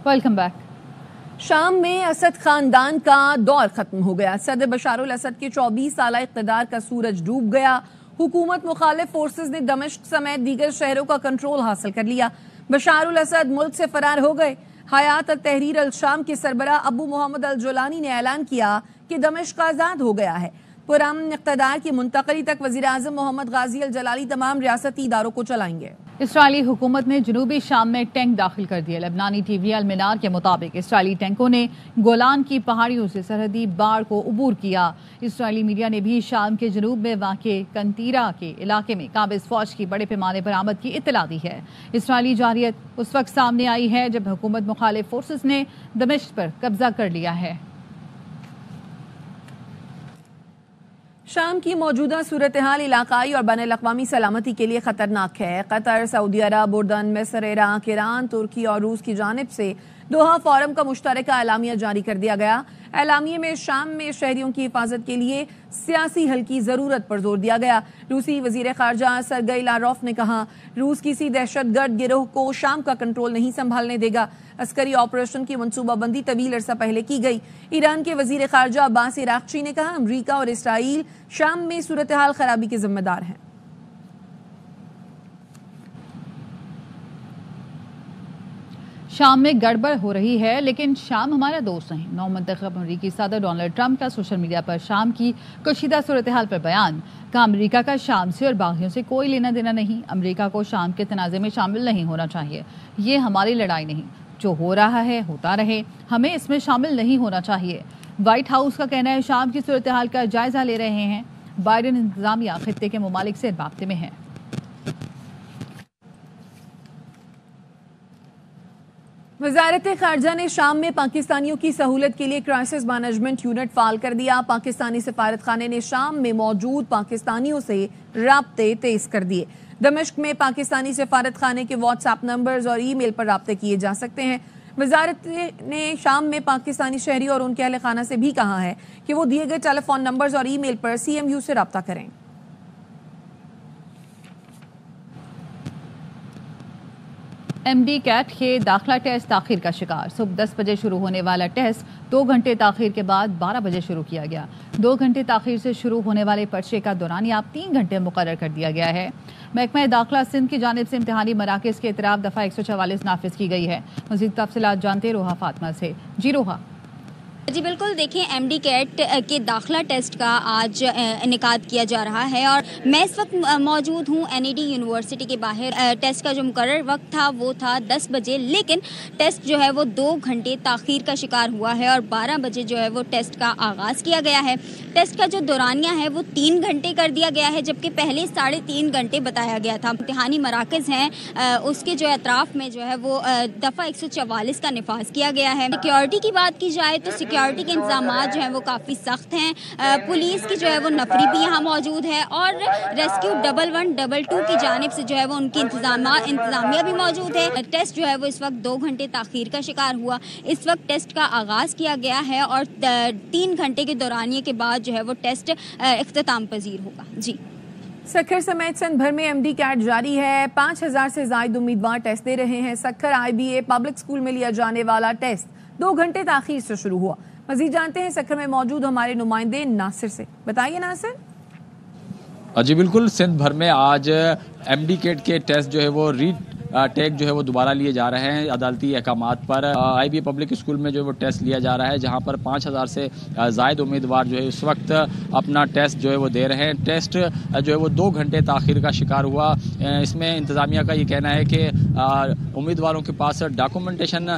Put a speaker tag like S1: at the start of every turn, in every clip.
S1: Welcome back.
S2: शाम में असद खानदान का दौर खत्म हो गया। सदर बशार अल असद के 24 साल इक़्तिदार का सूरज डूब गया। हुकूमत मुखालिफ फोर्सेस ने दमिश्क समेत दीगर शहरों का कंट्रोल हासिल कर लिया। बशार अल असद मुल्क से फरार हो गए। हयात अल तहरीर अल शाम के सरबरा अबू मोहम्मद अल जोलानी ने ऐलान किया कि दमिश्क आज़ाद हो गया है। पुरअमन इक़्तिदार की मुंतकली तक वज़ीर आज़म मोहम्मद गाजी अल जलाली तमाम रियासती इदारों को चलाएंगे।
S1: इसराइली हुकूमत ने जनूबी शाम में टैंक दाखिल कर दिए। लेबनानी टीवी अल मिनार के मुताबिक इसराइली टैंकों ने गोलान की पहाड़ियों से सरहदी बाड़ को उबूर किया। इसराइली मीडिया ने भी शाम के जनूब में वाक़े कंतीरा के इलाके में काबिज फौज की बड़े पैमाने पर आमद की इत्तला दी है। इसराइली जारियत उस वक्त सामने आई है जब हुकूमत मुखालिफ फोर्सेस ने दमिश्क पर कब्जा कर लिया है।
S2: शाम की मौजूदा सूरत हाल इलाकाई और बैनुल अक़वामी सलामती के लिए खतरनाक है। कतर, सऊदी अरब, उर्दन, मिस्र, इराक, ईरान, तुर्की और रूस की जानिब से दोहा फोरम का मुश्तरका एलामिया जारी कर दिया गया। एलामिये में शाम में शहरियों की हिफाजत के लिए सियासी हल की ज़रूरत पर जोर दिया गया। रूसी वज़ीर ख़ारजा सरगई लारोफ ने कहा, रूस किसी दहशतगर्द गिरोह को शाम का कंट्रोल नहीं संभालने देगा। अस्करी ऑपरेशन की मनसूबाबंदी तवील अरसा पहले की गई। ईरान के वज़ीर ख़ारजा अब्बास इराक़ची ने कहा, अमरीका और इसराइल शाम में सूरत हाल खराबी के जिम्मेदार हैं।
S1: शाम में गड़बड़ हो रही है लेकिन शाम हमारा दोस्त नहीं। नौमंतखब अमरीकी सदर डोनाल्ड ट्रंप का सोशल मीडिया पर शाम की कशीदा सूरत हाल पर बयान। कहा, अमरीका का शाम से और बागियों से कोई लेना देना नहीं। अमरीका को शाम के तनाज़े में शामिल नहीं होना चाहिए। ये हमारी लड़ाई नहीं। जो हो रहा है होता रहे, हमें इसमें शामिल नहीं होना चाहिए। व्हाइट हाउस का कहना है शाम की सूरत हाल का जायजा ले रहे हैं। बाइडेन इंतजामिया खित्ते के ममालिक से राब्ते में है।
S2: वज़ारत ख़ारजा ने शाम में पाकिस्तानियों की सहूलत के लिए क्राइसिस मैनेजमेंट यूनिट फाल कर दिया। पाकिस्तानी सफारत खाने ने शाम में मौजूद पाकिस्तानियों से राब्ते तेज कर दिए। दमिश्क में पाकिस्तानी सफारत खाने के व्हाट्सएप नंबर्स और ईमेल पर राब्ते किए जा सकते हैं। वज़ारत ने शाम में पाकिस्तानी शहरी और उनके अहले खाना से भी कहा है कि वो दिए गए टेलीफोन नंबर्स और ईमेल पर CMU से राब्ता करें।
S1: MD कैट के दाखिला टेस्ट ताखिर का शिकार। सुबह 10 बजे शुरू होने वाला टेस्ट 2 घंटे ताखिर के बाद 12 बजे शुरू किया गया। 2 घंटे ताखिर से शुरू होने वाले पर्चे का दौरानिया 3 घंटे मुकर्रर कर दिया गया है। महकमा दाखिला सिंध की जानिब से इम्तिहानी मराकज़ के इतराफ़ दफ़ा 144 नाफिज की गई है। मज़ीद तफसीलात जानते रोहा फातिमा से। जी रोहा।
S3: जी बिल्कुल, देखिए MD कैट के दाखिला टेस्ट का आज इनेकाद किया जा रहा है और मैं इस वक्त मौजूद हूँ NED यूनिवर्सिटी के बाहर। टेस्ट का जो मुकर्रर वक्त था वो था 10 बजे, लेकिन टेस्ट जो है वो 2 घंटे ताख़ीर का शिकार हुआ है और 12 बजे जो है वो टेस्ट का आगाज़ किया गया है। टेस्ट का जो दौरानिया है वो 3 घंटे कर दिया गया है, जबकि पहले 3.5 घंटे बताया गया था। इम्तिहानी मराकज़ हैं उसके जो अतराफ़ में जो है वो दफ़ा 144 का निफाज किया गया है। सिक्योरिटी की बात की जाए तो सिक्योरिटी के इंतजामात जो हैं वो काफ़ी सख्त हैं। पुलिस की जो है वो नफरी भी यहाँ मौजूद है और रेस्क्यू 112 की जानिब से जो है वो उनकी इंतजामिया भी मौजूद है। टेस्ट जो है वो इस वक्त 2 घंटे ताख़ीर का शिकार हुआ। इस वक्त टेस्ट का आगाज़ किया गया है और 3 घंटे के दौरानिए के बाद जो है वो टेस्ट इख्तिताम पजीर होगा। जी,
S2: सक्खर समेत सिंध भर में MD कैट जारी है। 5000 से ज़ायद उम्मीदवार टेस्ट दे रहे हैं। सक्खर IBA पब्लिक स्कूल में लिया जाने वाला टेस्ट 2 घंटे ताख़ीर से शुरू हुआ। मज़ीद जानते हैं सक्खर में मौजूद हमारे नुमाइंदे नासिर से। बताइए नासिर।
S4: जी बिल्कुल, सिंध भर में आज MD कैट के टेस्ट जो है वो टेक जो है वो दोबारा लिए जा रहे हैं। अदालती अहकामात पर IBA पब्लिक स्कूल में जो है वो टेस्ट लिया जा रहा है, जहां पर 5000 से ज़ायद उम्मीदवार जो है इस वक्त अपना टेस्ट जो है वो दे रहे हैं। टेस्ट जो है वो 2 घंटे ताख़ीर का शिकार हुआ। इसमें इंतज़ामिया का ये कहना है कि उम्मीदवारों के पास डॉक्यूमेंटेशन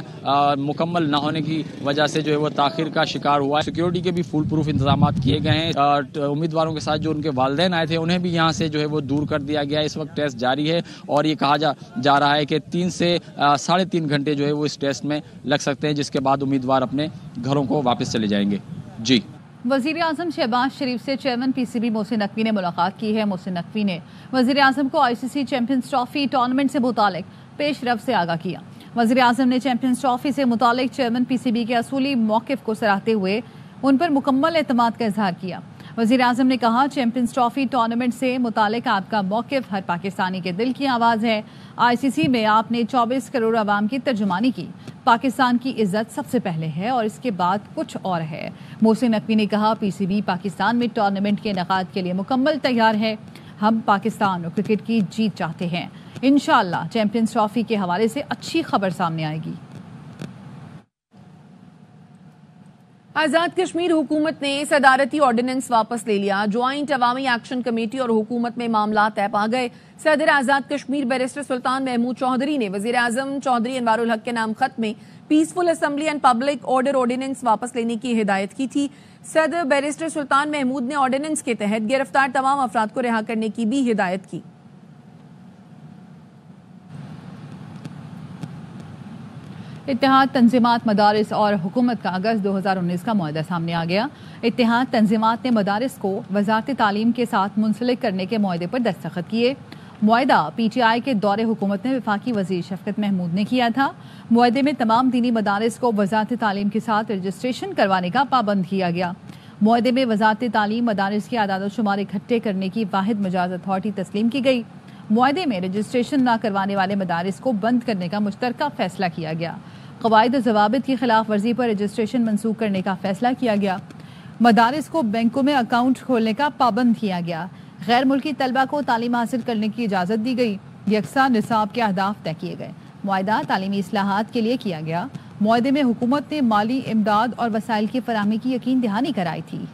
S4: मुकम्मल ना होने की वजह से जो है वो ताख़ीर का शिकार हुआ। सिक्योरिटी के भी फुल प्रूफ इंतजाम किए गए हैं। उम्मीदवारों के साथ जो उनके वालिदैन आए थे उन्हें भी यहाँ से जो है वो दूर कर दिया गया। इस वक्त टेस्ट जारी है और ये कहा जा रहा है कि 3 से 3.5 घंटे जो है वो इस टेस्ट में लग सकते हैं, जिसके बाद उम्मीदवार अपने घरों को वापस चले जाएंगे। जी,
S1: वज़ीर आज़म शहबाज शरीफ से चेयरमैन PCB मोहसिन नकवी ने मुलाकात की है। मोहसिन नकवी ने वज़ीर आज़म को ICC चैंपियंस ट्रॉफी टूर्नामेंट से मुतालिक पेशरफ से आगाह किया। वज़ीर आज़म ने चैंपियंस ट्रॉफी से मुतालिक चेयरमैन PCB के असूली मौक़िफ़ को सराहते हुए उन पर मुकम्मल एतमाद का इजहार किया। वज़ीर आज़म ने कहा, चैंपियंस ट्रॉफी टूर्नामेंट से मुतालिक आपका मौक़िफ़ हर पाकिस्तानी के दिल की आवाज़ है। ICC में आपने 24 करोड़ आवाम की तर्जुमानी की। پاکستان کی عزت سب سے پہلے ہے اور اس کے بعد کچھ اور ہے۔ محسن نقوی نے کہا پی سی بی پاکستان میں ٹورنامنٹ کے انعقاد کے لیے مکمل تیار ہے۔ ہم پاکستان اور کرکٹ کی جیت چاہتے ہیں۔ انشاءاللہ چیمپئنز ٹرافی کے حوالے سے اچھی خبر سامنے آئے گی۔
S2: آزاد کشمیر حکومت نے صدارتی آرڈیننس واپس لے لیا۔ جوائنٹ عوامی ایکشن کمیٹی اور حکومت میں معاملات طے پا گئے۔ صدر آزاد کشمیر بیرسٹر سلطان محمود چودھری نے وزیر اعظم چودھری انوار الحق کے نام خط میں peaceful assembly and public order ordinance واپس لینے کی ہدایت کی تھی۔ صدر بیرسٹر سلطان محمود نے آرڈیننس کے تحت گرفتار تمام افراد کو رہا کرنے کی بھی ہدایت کی۔
S1: اتحاد تنظیمات مدارس اور حکومت کا اگست 2019 کا معاہدہ سامنے آ گیا۔ اتحاد تنظیمات نے مدارس کو وزارت تعلیم کے ساتھ منسلک کرنے کے معاہدے پر دستخط کیے۔ معاہدہ پی ٹی آئی کے دور حکومت میں وفاقی وزیر شفقت محمود نے کیا تھا۔ معاہدے میں تمام دینی مدارس کو وزارت تعلیم کے ساتھ رجسٹریشن کروانے کا پابند کیا گیا۔ معاہدے میں وزارت تعلیم مدارس کے اعداد و شمار اکٹھے کرنے کی واحد مجاز اتھارٹی تسلیم کی گئی۔ معاہدے میں رجسٹریشن نہ کروانے والے مدارس کو بند کرنے کا مشترکہ فیصلہ کیا گیا۔ قواعد و ضوابط کی خلاف ورزی پر رجسٹریشن منسوخ کرنے کا فیصلہ کیا گیا۔ مدارس کو بینکوں میں اکاؤنٹ کھولنے کا پابند کیا گیا۔ غیر ملکی طلبہ کو تعلیم حاصل کرنے کی اجازت دی گئی۔ یکساں نصاب کے اہداف طے کیے گئے۔ معاہدہ تعلیمی اصلاحات کے لیے کیا گیا۔ معاہدے میں حکومت نے مالی امداد اور وسائل کی فراہمی کی یقین دہانی کرائی تھی۔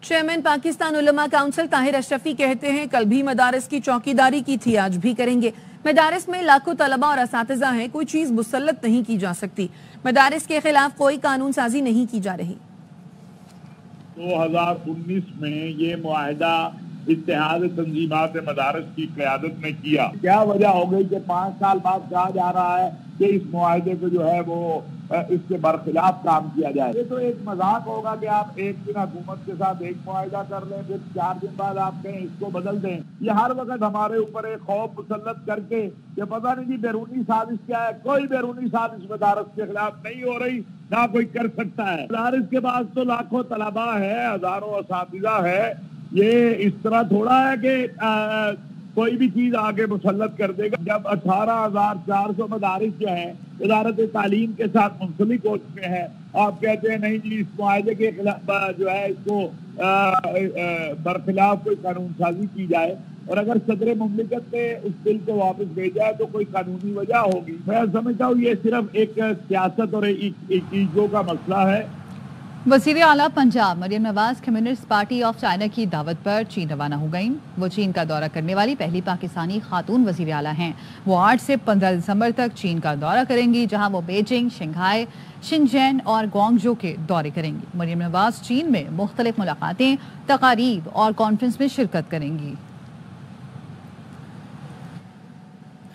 S2: چیئرمین پاکستان علماء کونسل طاہر اشرفی کہتے ہیں کل بھی مدارس کی چوکیداری کی تھی، آج بھی کریں گے۔ مدارس میں لاکھوں طلبہ اور اساتذہ ہیں، کوئی چیز مسلط نہیں کی جا سکتی۔ مدارس کے خلاف کوئی قانون سازی نہیں کی جا رہی۔
S5: 2019 میں یہ معاہدہ اتحاد تنظیمات مدارس کی قیادت میں کیا۔ کیا وجہ ہو گئی کہ 5 سال بعد کہا جا رہا ہے کہ اس معاہدے کو جو ہے وہ اس کے برخلاف کام کیا جائے؟ یہ تو ایک مذاق ہوگا کہ آپ ایک دن حکومت کے ساتھ ایک معاہدہ کر لیں، پھر 4 دن بعد آپ کہیں اس کو بدل دیں۔ یہ ہر وقت ہمارے اوپر ایک خوف مسلط کر کے کہ پتہ نہیں جی بیرونی سازش کیا ہے۔ کوئی بیرونی سازش مدارس کے خلاف نہیں ہو رہی، نہ کوئی کر سکتا ہے۔ مدارس کے پاس تو لاکھوں طلباء ہے، ہزاروں اساتذہ ہے۔ یہ اس طرح تھوڑا ہے کہ کوئی بھی چیز آگے مسلط کر دے گا۔ جب 18,400 مدارس جو ہیں وزارت تعلیم کے ساتھ منسلک ہو چکے ہیں، آپ کہتے ہیں نہیں جی اس معاہدے کے خلاف جو ہے اس کو برخلاف کوئی قانون سازی کی جائے، اور اگر صدر مملکت نے اس بل کو واپس بھیجا ہے تو کوئی قانونی وجہ ہوگی۔ میں سمجھتا ہوں یہ صرف ایک سیاست اور ایک ایگو کا مسئلہ ہے۔
S1: وزیر اعلیٰ Punjab Maryam Nawaz communist party of China کی دعوت پر چین روانہ ہو گئیں۔ وہ چین کا دورہ کرنے والی پہلی پاکستانی خاتون وزیر اعلیٰ ہیں۔ وہ 8 سے 15 دسمبر تک چین کا دورہ کریں گی، جہاں وہ بیجنگ، شنگھائی، شنجین اور گوانگجو کے دورے کریں گی۔ مریم نواز چین میں مختلف ملاقاتیں، تقاریب اور کانفرنس میں شرکت کریں گی۔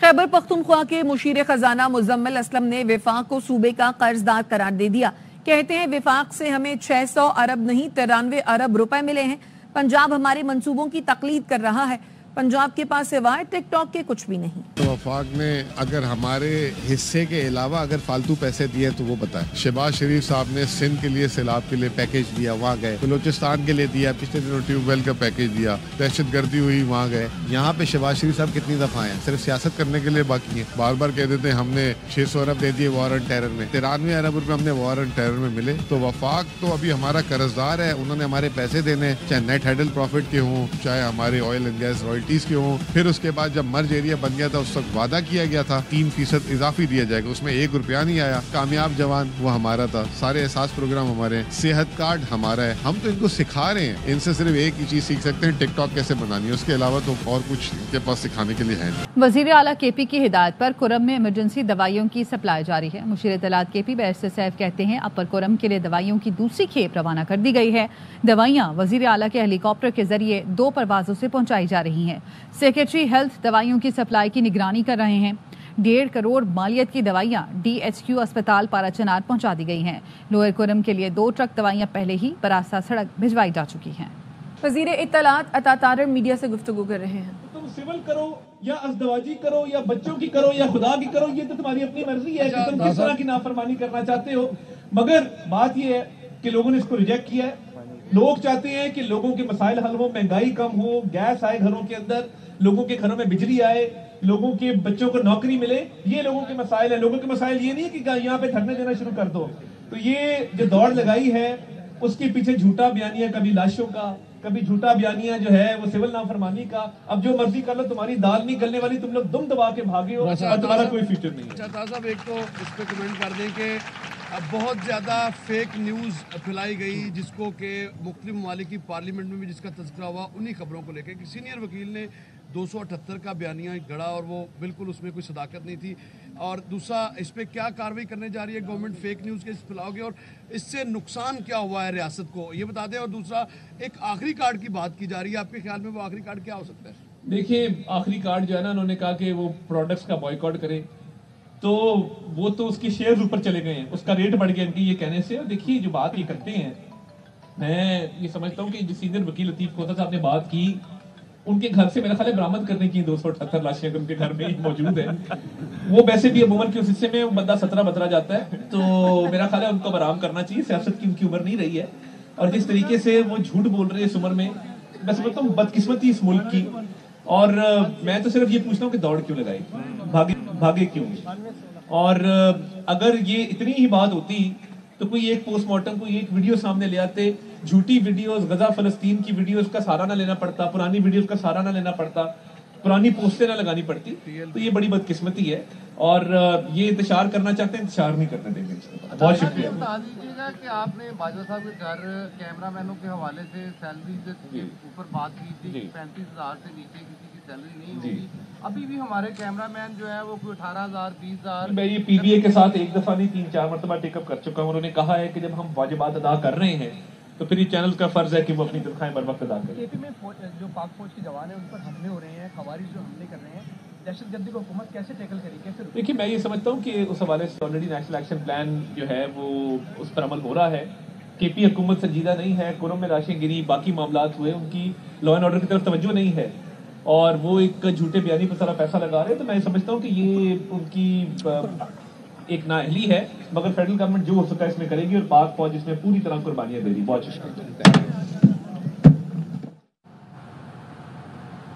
S2: خیبر پختونخوا کے مشیر خزانہ مزمل اسلم نے وفاق کو صوبے کا قرض دار قرار دے دیا۔ کہتے ہیں وفاق سے ہمیں 600 ارب نہیں 93 ارب روپے ملے ہیں۔ پنجاب ہمارے منصوبوں کی تقلید کر رہا ہے۔ پنجاب کے پاس سوائے ٹک ٹاک کے کچھ بھی نہیں۔
S6: تو وفاق نے اگر ہمارے حصے کے علاوہ اگر فالتو پیسے دیے تو وہ بتائیں۔ شہباز شریف صاحب نے سندھ کے لیے سیلاب کے لیے پیکیج دیا، وہاں گئے۔ بلوچستان کے لیے دیا، پچھلے دنوں ٹیوب ویل کا پیکیج دیا۔ دہشت گردی ہوئی، وہاں گئے۔ یہاں پہ شہباز شریف صاحب کتنی دفعہ ہیں، صرف سیاست کرنے کے لیے باقی ہیں۔ بار بار کہہ دیتے ہیں ہم نے 600 ارب دے دیے وار اینڈ ٹیرر میں، 93 ارب روپے ہم نے وار اینڈ ٹیرر میں ملے۔ تو وفاق تو ابھی ہمارا قرض دار ہے، انہوں نے ہمارے پیسے دینے، چاہے نیٹ ہیڈل پروفٹ کے ہوں، چاہے ہمارے آئل اینڈ گیس رائلٹیز کے ہوں۔ پھر اس کے بعد جب مرج ایریا بن گیا تھا اس وقت وعدہ کیا گیا تھا 3% اضافی دیا جائے گا، اس میں 1 روپیہ نہیں آیا۔ کامیاب جوان وہ ہمارا تھا، سارے احساس پروگرام ہمارے ہیں، صحت کارڈ ہمارا ہے۔ ہم تو ان کو سکھا رہے ہیں، ان سے صرف ایک ہی چیز سیکھ سکتے ہیں، ٹک ٹاک کیسے بنانی ہے، اس کے علاوہ تو اور کچھ ان کے پاس سکھانے کے لیے ہے نہیں۔
S1: وزیر اعلیٰ کے پی کی ہدایت پر کرم میں ایمرجنسی دوائیوں کی سپلائی جاری ہے۔ مشیر اطلاعات کے پی بیرسٹر سیف کہتے ہیں اپر کرم کے لیے دوائیوں کی دوسری کھیپ روانہ کر دی گئی ہے۔ دوائیاں وزیر اعلیٰ کے ہیلی کاپٹر کے ذریعے 2 پروازوں سے پہنچائی جا رہی ہیں۔ سیکریٹری ہیلتھ دوائیوں کی سپلائی کی نگرانی کر رہے ہیں۔ 1.5 کروڑ مالیت کی دوائیاں ڈی ایچ کیو اسپتال پارا چنار پہنچا دی گئی ہیں۔ لوئر کرم کے لیے 2 ٹرک دوائیاں پہلے ہی براستہ سڑک بھجوائی جا چکی ہیں۔
S2: وزیر اطلاعات عطا طارر میڈیا سے گفتگو کر رہے ہیں۔
S7: تم سول کرو یا ازدواجی کرو یا بچوں کی کرو یا خدا کی کرو، یہ تو تمہاری اپنی مرضی ہے کہ تم کس طرح کی نافرمانی کرنا چاہتے ہو، مگر بات یہ ہے کہ لوگوں نے اس کو ریجیکٹ کیا ہے۔ لوگ چاہتے ہیں کہ لوگوں کے مسائل حل ہو، مہنگائی کم ہو، گیس آئے گھروں کے اندر، लोगों के घरों में बिजली आए, लोगों के बच्चों को नौकरी मिले, ये लोगों के मसाइल है। लोगों के मसाइल ये नहीं है कि यहाँ पे धरने देना शुरू कर दो। तो ये जो दौड़ लगाई है उसके पीछे झूठा बयानिया, कभी लाशों का, कभी झूठा बयानिया जो है वो सिविल नाफरमानी का। अब जो मर्जी कर लो, तुम्हारी दाल नहीं गलने वाली, तुम लोग दुम दबा के भागे हो और तुम्हारा कोई फ्यूचर नहीं है।
S8: अच्छा साहब, एक तो इस पे कमेंट कर दें कि अब बहुत ज़्यादा फेक न्यूज़ फैलाई गई, जिसको कि मुख्तलिफ ममालिक की पार्लियामेंट में भी जिसका तज़किरा हुआ, उन्हीं खबरों को लेकर कि सीनियर वकील ने 278 का बयानिया गढ़ा और वो बिल्कुल उसमें कोई सदाकत नहीं थी। और दूसरा, इस पर क्या कार्रवाई करने जा रही है गवर्नमेंट फेक न्यूज़ के फैलाओगे और इससे नुकसान क्या हुआ है रियासत को, ये बता दें। और दूसरा, एक आखिरी कार्ड की बात की जा रही है, आपके ख्याल में वो आखिरी कार्ड क्या हो सकता है?
S7: देखिए, आखिरी कार्ड जो है ना, उन्होंने कहा कि वो प्रोडक्ट्स का बॉयकॉट करे, तो वो तो उसके शेयर ऊपर चले गए हैं, उसका रेट बढ़ गया इनके ये कहने से। और देखिए, जो बात ये करते हैं, मैं ये समझता हूँ कि जो सीनियर वकील लतीफ खोसा साहब ने बात की, उनके घर से मेरा ख्याल है बरामद करने की 278 लाशें उनके घर में मौजूद है। वो वैसे भी अब उम्र के उस हिस्से में वो बंदा 17 जाता है, तो मेरा ख्याल है उनको बराम करना चाहिए। सियासत की उनकी उम्र नहीं रही है, और जिस तरीके से वो झूठ बोल रहे हैं इस उम्र में, मैं समझता हूँ बदकिस्मती इस मुल्क की। और मैं तो सिर्फ ये पूछता हूँ कि दौड़ क्यों लगाई, भागे क्यों? और अगर ये इतनी ही बात होती तो कोई एक पोस्टमार्टम, कोई एक वीडियो सामने ले आते, झूठी वीडियोस, गजा फलस्तीन की वीडियोस का सहारा ना लेना पड़ता, पुरानी वीडियोस का सहारा ना लेना पड़ता, पुरानी पोस्टें ना लगानी पड़ती, तो ये बड़ी बदकिस्मती है। और ये इंतशार करना चाहते हैं, इंतशार नहीं करने देंगे। बहुत शुक्रिया।
S9: बता दीजिएगा कि आपने बाजवा साहब के घर कैमरामैनों के हवाले से सैलरी के ऊपर बात की थी, 35,000 से नीचे किसी की सैलरी नहीं होगी। अभी भी हमारे कैमरामैन जो है वो 18,000, 20,000।
S7: मैं ये पीबीए के साथ एक दफा नहीं 3-4 मरतबा टेकअप कर चुका हूँ। उन्होंने कहा है कि जब हम वाजिबात अदा कर रहे हैं तो फिर ये चैनल का फर्ज है कि वो अपनी तनख्वाहें बर वक्त अदा करें।
S10: केपी में जो पाक फौज के जवान हैं उन पर हमले हो रहे हैं, खवारिज जो हमले कर रहे हैं, दहशतगर्दी को हुकूमत कैसे टैकल करेगी, कैसे?
S7: देखिए, मैं ये समझता हूँ कि उस हवाले से ऑलरेडी नेशनल एक्शन प्लान जो है वो उस पर अमल हो रहा है। केपी हुकूमत संजीदा नहीं है, कुरम में लाशें गिरी, बाकी मामलात हुए, उनकी लॉ एंड ऑर्डर की तरफ तवज्जो नहीं है, और वो एक झूठे बयानी पर सारा पैसा लगा रहे हैं। तो मैं समझता हूँ कि ये उनकी एक नाअहली है, मगर फेडरल गवर्नमेंट जो हो सका इसमें करेगी, और पाक फौज इसमें पूरी तरह कुर्बानियां दे रही। बहुत शुक्रिया।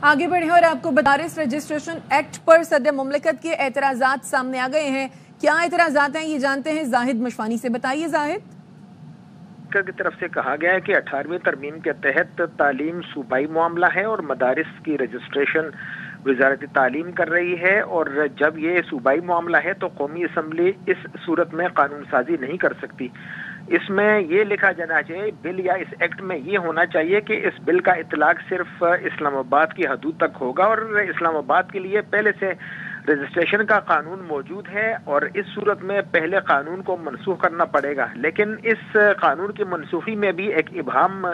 S2: आगे बढ़े और आपको मदारिस रजिस्ट्रेशन एक्ट पर सदर मुमलिकत के एतराजात सामने आ गए हैं। क्या एतराजात हैं, ये जानते हैं जाहिद मशवानी से। बताइए जाहिद।
S11: की तरफ से कहा गया है कि 18वीं तरमीम के तहत तालीम सूबाई मामला है और मदारिस की रजिस्ट्रेशन वजारत तालीम कर रही है, और जब ये सूबाई मामला है तो कौमी असम्बली इस सूरत में कानून साजी नहीं कर सकती। इसमें ये लिखा जाना चाहिए, बिल या इस एक्ट में ये होना चाहिए कि इस बिल का इतलाक सिर्फ इस्लामाबाद की हदूद तक होगा, और इस्लामाबाद के लिए पहले से रजिस्ट्रेशन का कानून मौजूद है, और इस सूरत में पहले कानून को मनसूख करना पड़ेगा। लेकिन इस कानून की मनसूखी में भी एक इबहम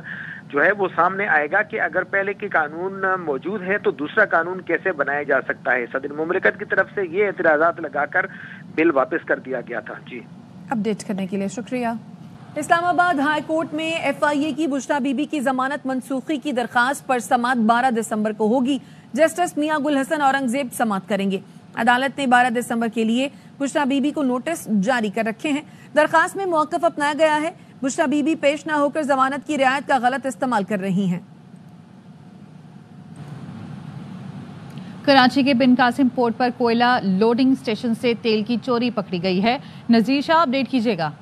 S11: जो है वो सामने आएगा कि अगर पहले की कानून मौजूद है तो दूसरा कानून कैसे बनाया जा सकता है। सदर मुमलिकत की तरफ से ये एतराज़ात लगाकर बिल वापस कर दिया गया था। जी,
S2: अपडेट करने के लिए शुक्रिया। इस्लामाबाद हाई कोर्ट में FIA की बुशरा बीबी की जमानत मनसूखी की दरखास्त पर समाअत 12 दिसंबर को होगी। जस्टिस मियां गुल हसन औरंगजेब समाअत करेंगे। अदालत ने 12 दिसंबर के लिए बुशरा बीबी को नोटिस जारी कर रखे हैं। दरखास्त में मौक़िफ़ अपनाया गया है। बुशरा बीबी पेश न होकर जमानत की रियायत का गलत इस्तेमाल कर रही हैं।
S1: कराची के बिन कासिम पोर्ट पर कोयला लोडिंग स्टेशन से तेल की चोरी पकड़ी गई है। नजीर शाह, अपडेट कीजिएगा।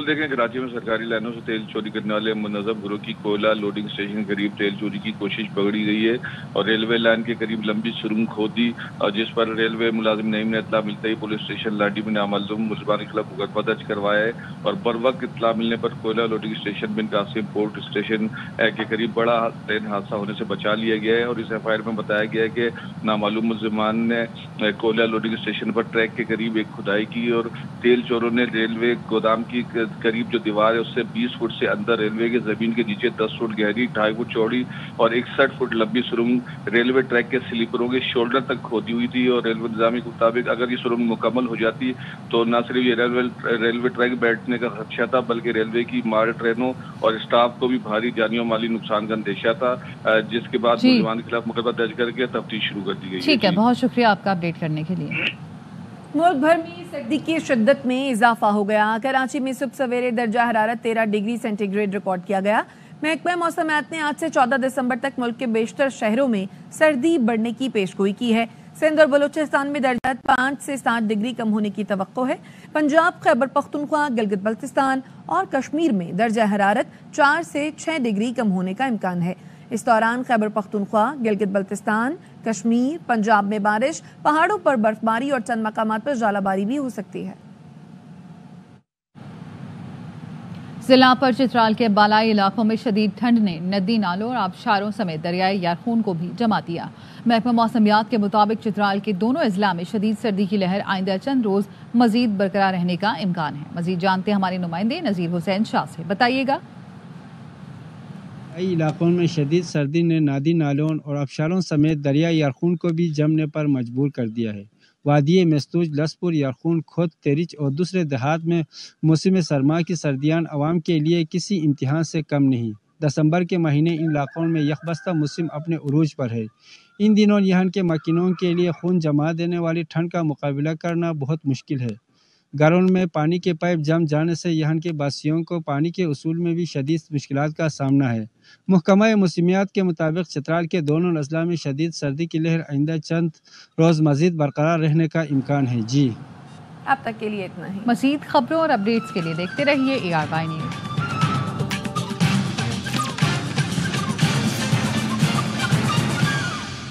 S12: देखें, कराची में सरकारी लाइनों से तेल चोरी करने वाले मुनज़्ज़म गिरोह की कोयला लोडिंग स्टेशन के करीब तेल चोरी की कोशिश पकड़ी गई है, और रेलवे लाइन के करीब लंबी सुरंग खोदी, और जिस पर रेलवे मुलाजिम नईम ने इत्तला मिलते ही पुलिस स्टेशन लाडी में नामालूम मुलज़िमान के खिलाफ मुकदमा दर्ज करवाया है, और बर वक्त इत्तला मिलने पर कोयला लोडिंग स्टेशन बिन कासिम पोर्ट स्टेशन के करीब बड़ा ट्रेन हादसा होने से बचा लिया गया है। और इस FIR में बताया गया है कि नामालूम मुलज़िमान ने कोयला लोडिंग स्टेशन पर ट्रैक के करीब एक खुदाई की, और तेल चोरों ने रेलवे गोदाम की करीब जो दीवार है उससे 20 फुट से अंदर रेलवे के जमीन के नीचे 10 फुट गहरी, 2.5 फुट चौड़ी और 61 फुट लंबी सुरंग रेलवे ट्रैक के स्लीपरों के शोल्डर तक खोदी हुई थी। और रेलवे इंतजामी के मुताबिक अगर ये सुरंग मुकम्मल हो जाती तो न सिर्फ ये रेलवे ट्रैक बैठने का खदशा था, बल्कि रेलवे की माल ट्रेनों और स्टाफ को भी भारी जानी और माली नुकसान का अंदेशा था, जिसके बाद मुलज़िमान के खिलाफ मुकदमा दर्ज करके तफ्तीश शुरू कर दी गई।
S1: ठीक है, बहुत शुक्रिया आपका अपडेट करने के लिए।
S2: मुल्क भर में सर्दी की शिद्दत में इजाफा हो गया। कराची में सुबह सवेरे दर्जा हरारत 13 डिग्री सेंटीग्रेड रिकॉर्ड किया गया। محکمہ موسمیات نے آج سے 14 دسمبر تک ملک کے بیشتر شہروں میں سردی بڑھنے کی پیشگوئی کی ہے۔ سندھ اور بلوچستان میں درجات 5 سے 7 ڈگری کم ہونے کی توقع ہے۔ پنجاب، خیبر پختونخوا، گلگت بلتستان اور کشمیر میں درجہ حرارت 4 سے 6 ڈگری کم ہونے کا امکان ہے۔ اس دوران خیبر پختونخوا، گلگت بلتستان، کشمیر، پنجاب میں بارش، پہاڑوں پر برف باری اور چند مقامات پر ژالہ باری بھی ہو سکتی ہے۔
S1: ضلع پر چترال کے بالائی علاقوں میں شدید ٹھنڈ نے ندی نالوں اور آبشاروں سمیت دریائے یارخون کو بھی جما دیا۔ محکمہ موسمیات کے مطابق چترال کے دونوں اضلاع میں شدید سردی کی لہر آئندہ چند روز مزید برقرار رہنے کا امکان ہے۔ مزید جانتے ہیں ہمارے نمائندے نذیر حسین شاہ سے، بتائیے گا۔
S13: کئی علاقوں میں شدید سردی نے ندی نالوں اور آبشاروں سمیت دریائے یارخون کو بھی جمنے پر مجبور کر دیا ہے۔ وادی مستوج، لسپور، یارخون، کھود، تیرچ اور دوسرے دیہات میں موسم سرما کی سردیاں عوام کے لیے کسی امتحان سے کم نہیں۔ دسمبر کے مہینے ان علاقوں میں یکبستہ موسم اپنے عروج پر ہے۔ ان دنوں یہاں کے مکینوں کے لیے خون جما دینے والی ٹھنڈ کا مقابلہ کرنا بہت مشکل ہے۔ گھروں میں پانی کے پائپ جم جانے سے یہاں کے باسیوں کو پانی کے حصول میں بھی شدید مشکلات کا سامنا ہے۔ محکمہ موسمیات کے مطابق چترال کے دونوں اضلاع میں شدید سردی کی لہر آئندہ چند روز مزید برقرار رہنے کا امکان ہے۔
S2: اب تک کے لیے اتنا ہی۔
S1: مزید خبروں اور اپڈیٹس کے لیے دیکھتے رہیے ARY نیوز۔